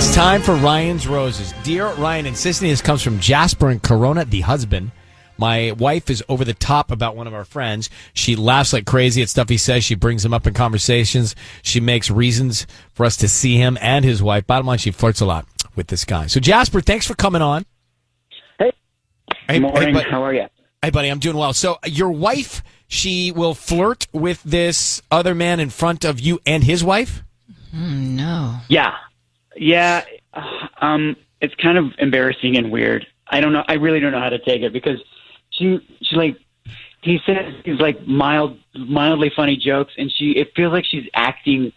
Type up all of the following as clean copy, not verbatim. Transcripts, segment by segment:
It's time for Ryan's Roses. Dear Ryan and Sissy, this comes from Jasper and Corona, the husband. My wife is over the top about one of our friends. She laughs like crazy at stuff he says. She brings him up in conversations. She makes reasons for us to see him and his wife. Bottom line, she flirts a lot with this guy. So, Jasper, thanks for coming on. Hey. Good morning. Hey, how are you? Hey, buddy, I'm doing well. So, your wife, she will flirt with this other man in front of you and his wife? No. Yeah. It's kind of embarrassing and weird. I don't know. I really don't know how to take it because she like, he says these like mildly funny jokes, and it feels like she's acting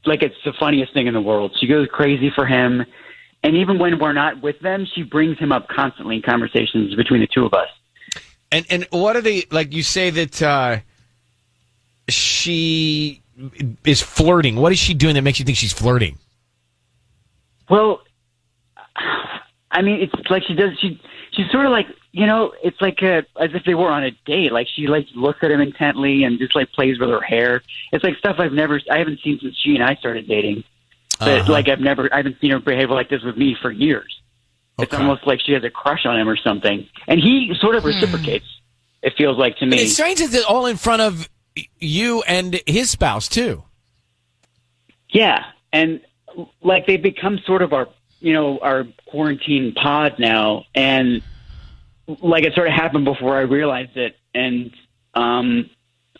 like it's the funniest thing in the world. She goes crazy for him, and even when we're not with them, she brings him up constantly in conversations between the two of us. And what are they, like, you say that she is flirting. What is she doing that makes you think she's flirting? Well, I mean, it's like she's sort of like, it's like as if they were on a date. Like she like looks at him intently and just like plays with her hair. It's like stuff I haven't seen since she and I started dating. But like I haven't seen her behave like this with me for years. Okay. It's almost like she has a crush on him or something. And he sort of reciprocates, it feels like to me. It's strange that it's all in front of you and his spouse too. Yeah. And like they've become sort of our quarantine pod now, and like it sort of happened before I realized it, and I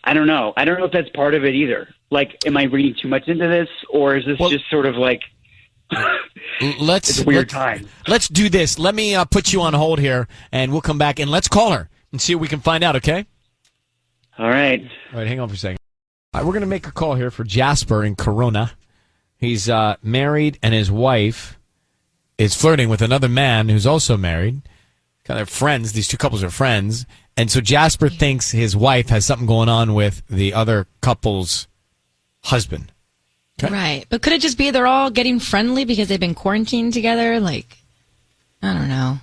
don't know if that's part of it either. Like, am I reading too much into this, or is this just sort of like it's a weird time? Let's do this. Let me put you on hold here, and we'll come back and let's call her and see what we can find out. Okay? All right. Hang on for a second. All right, we're gonna make a call here for Jasper in Corona. He's married, and his wife is flirting with another man who's also married. Kind of friends. These two couples are friends. And so Jasper thinks his wife has something going on with the other couple's husband. Okay? Right. But could it just be they're all getting friendly because they've been quarantined together? Like, I don't know.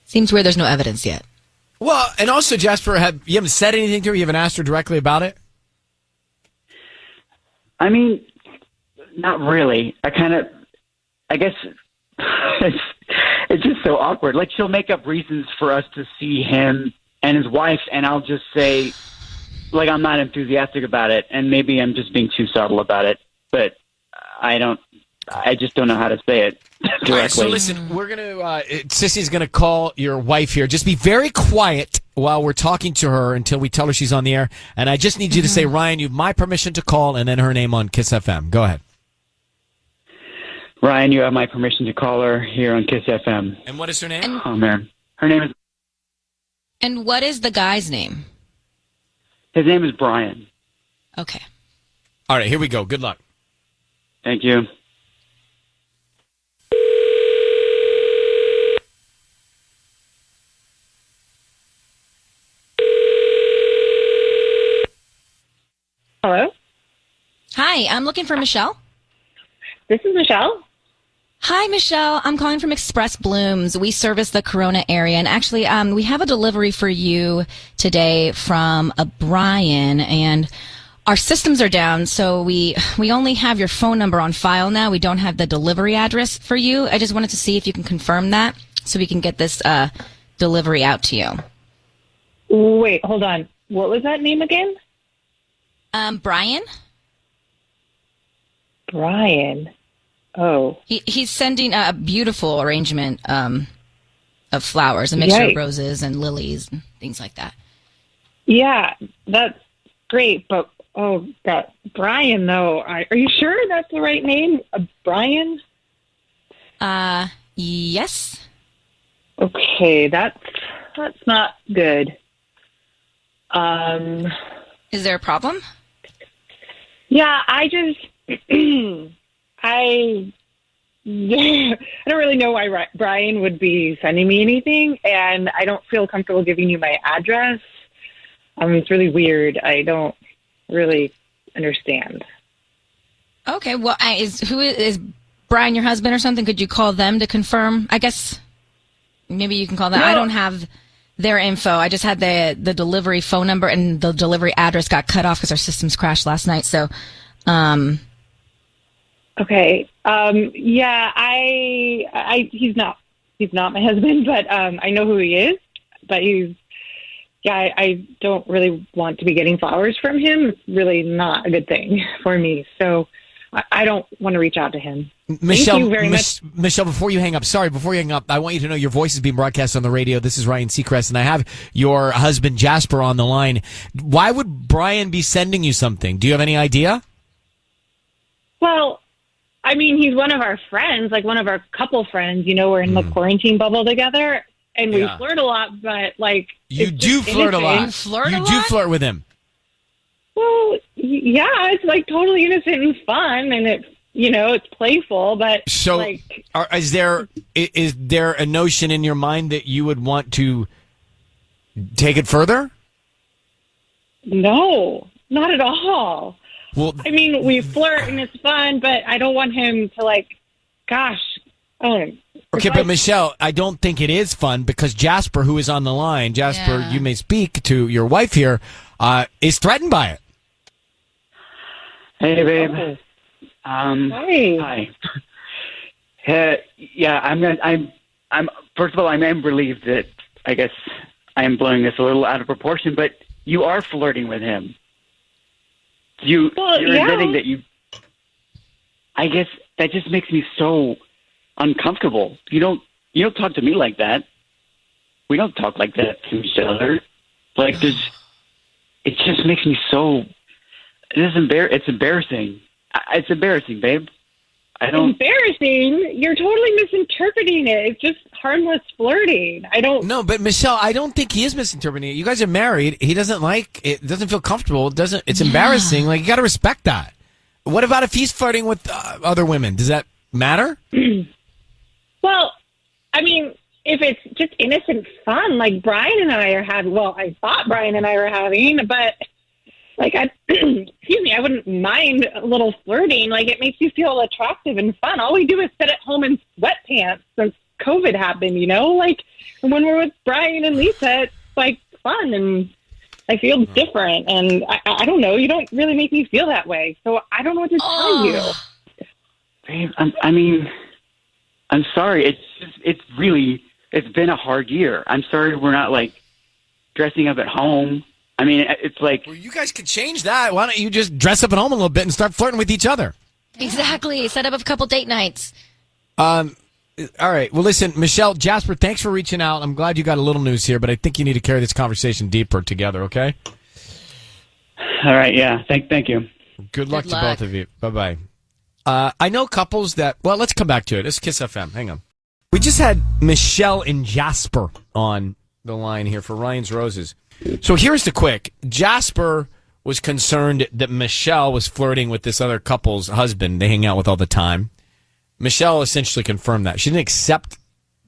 Seems weird there's no evidence yet. Well, and also, Jasper, you haven't said anything to her? You haven't asked her directly about it? I mean, not really. I guess it's just so awkward. Like, she'll make up reasons for us to see him and his wife, and I'll just say, like, I'm not enthusiastic about it, and maybe I'm just being too subtle about it, but I just don't know how to say it directly. All right, so listen, we're going to, Sissy's going to call your wife here. Just be very quiet while we're talking to her until we tell her she's on the air, and I just need you to say, Ryan, you have my permission to call, and then her name on Kiss FM. Go ahead. Ryan, you have my permission to call her here on Kiss FM. And what is her name? Oh, man. Her name is... And what is the guy's name? His name is Brian. Okay. All right, here we go. Good luck. Thank you. Hello? Hi, I'm looking for Michelle. This is Michelle. Hi, Michelle. I'm calling from Express Blooms. We service the Corona area, and actually, we have a delivery for you today from a Brian, and our systems are down, so we only have your phone number on file now. We don't have the delivery address for you. I just wanted to see if you can confirm that so we can get this delivery out to you. Wait, hold on. What was that name again? Brian. Brian. Oh. He's sending a beautiful arrangement of flowers, a mixture of roses and lilies and things like that. Yeah, that's great, but that Brian though. Are you sure that's the right name? Brian? Yes. Okay, that's not good. Is there a problem? Yeah, I don't really know why Brian would be sending me anything, and I don't feel comfortable giving you my address. It's really weird. I don't really understand. Okay, well, is Brian your husband or something? Could you call them to confirm? I guess maybe you can call them. No. I don't have their info. I just had the delivery phone number, and the delivery address got cut off because our systems crashed last night. So, Okay. Yeah, he's not my husband, but I know who he is. But I don't really want to be getting flowers from him. It's really not a good thing for me. So I don't want to reach out to him. Michelle, Thank you very much. Michelle, before you hang up, I want you to know your voice is being broadcast on the radio. This is Ryan Seacrest, and I have your husband, Jasper, on the line. Why would Brian be sending you something? Do you have any idea? Well, I mean, he's one of our friends, like one of our couple friends. We're in the quarantine bubble together, and we flirt a lot, but like... You do flirt a lot. You do flirt with him. Well, yeah, it's like totally innocent and fun, and it's playful, but so like, is there a notion in your mind that you would want to take it further? No, not at all. Well, I mean, we flirt and it's fun, but I don't want him to okay, but Michelle, I don't think it is fun because Jasper, who is on the line, you may speak to your wife here, is threatened by it. Hey, babe. Hey. Hi. Yeah, I'm. First of all, I'm relieved that I guess I am blowing this a little out of proportion, but you are flirting with him. You're admitting that you. I guess that just makes me so uncomfortable. You don't talk to me like that. We don't talk like that to each other. Like it just makes me so. It's embarrassing. It's embarrassing, babe. Embarrassing? You're totally misinterpreting it. It's just harmless flirting. No, but Michelle, I don't think he is misinterpreting it. You guys are married. He doesn't like it. Doesn't feel comfortable. It's embarrassing. Like, you got to respect that. What about if he's flirting with other women? Does that matter? Well, I mean, if it's just innocent fun, like Brian and I are having. Well, I thought Brian and I were having, but. Like, excuse me, I wouldn't mind a little flirting. Like, it makes you feel attractive and fun. All we do is sit at home in sweatpants since COVID happened, Like, when we're with Brian and Lisa, it's, like, fun, and I feel different. And I don't know, you don't really make me feel that way. So I don't know what to tell you. Babe, I'm sorry. It's been a hard year. I'm sorry we're not, like, dressing up at home. I mean, it's like... Well, you guys could change that. Why don't you just dress up at home a little bit and start flirting with each other? Exactly. Set up a couple date nights. All right. Well, listen, Michelle, Jasper, thanks for reaching out. I'm glad you got a little news here, but I think you need to carry this conversation deeper together, okay? All right, yeah. Thank you. Good luck to both of you. Bye-bye. I know couples that... Well, let's come back to it. It's Kiss FM. Hang on. We just had Michelle and Jasper on the line here for Ryan's Roses. So here's the quick. Jasper was concerned that Michelle was flirting with this other couple's husband they hang out with all the time. Michelle essentially confirmed that. She didn't accept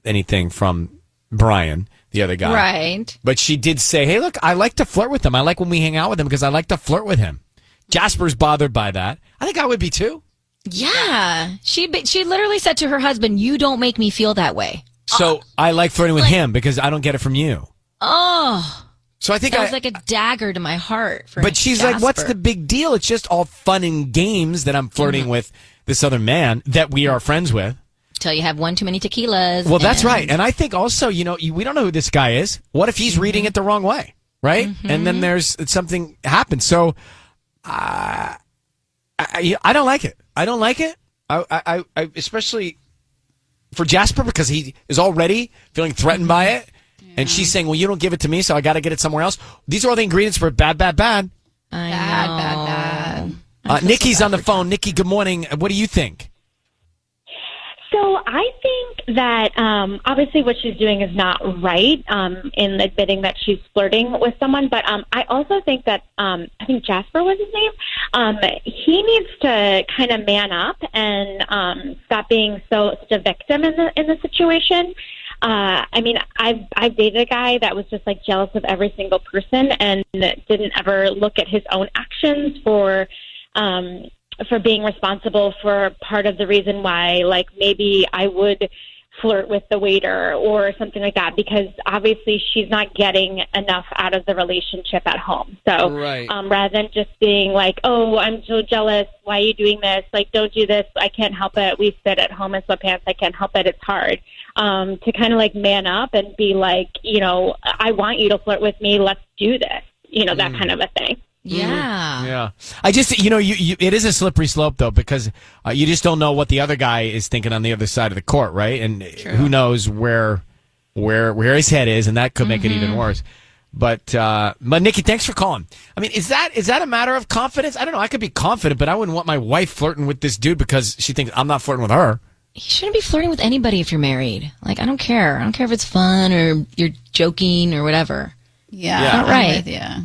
anything from Brian, the other guy. Right. But she did say, hey, look, I like to flirt with him. I like when we hang out with him because I like to flirt with him. Jasper's bothered by that. I think I would be too. Yeah. She literally said to her husband, you don't make me feel that way. So I like flirting with him because I don't get it from you. Oh. So I think that was like a dagger to my heart. But she's Jasper. like, what's the big deal? It's just all fun and games that I'm flirting with this other man that we are friends with. Till you have one too many tequilas. Well, that's right. And I think also, we don't know who this guy is. What if he's reading it the wrong way? Right? And then there's something happens. So I don't like it. I don't like it. I especially for Jasper because he is already feeling threatened by it. And she's saying, well, you don't give it to me, so I got to get it somewhere else. These are all the ingredients for bad. Bad. Nikki's on the phone. Nikki, good morning. What do you think? So I think that obviously what she's doing is not right in admitting that she's flirting with someone. But I also think that I think Jasper was his name. He needs to kind of man up and stop being such a victim in the situation. I mean, I've dated a guy that was just like jealous of every single person and didn't ever look at his own actions for being responsible for part of the reason why, like, maybe I would flirt with the waiter or something like that, because obviously she's not getting enough out of the relationship at home. So Right. rather than just being like, oh, I'm so jealous, why are you doing this? Like, don't do this. I can't help it. We sit at home in sweatpants. I can't help it. It's hard. To kind of like man up and be like, I want you to flirt with me. Let's do this. That kind of a thing. Yeah. Yeah. I just, it is a slippery slope, though, because you just don't know what the other guy is thinking on the other side of the court, right? And who knows where his head is, and that could make it even worse. But Nikki, thanks for calling. I mean, is that a matter of confidence? I don't know. I could be confident, but I wouldn't want my wife flirting with this dude because she thinks I'm not flirting with her. You shouldn't be flirting with anybody if you're married. Like, I don't care. I don't care if it's fun or you're joking or whatever. Yeah. Not right. Yeah.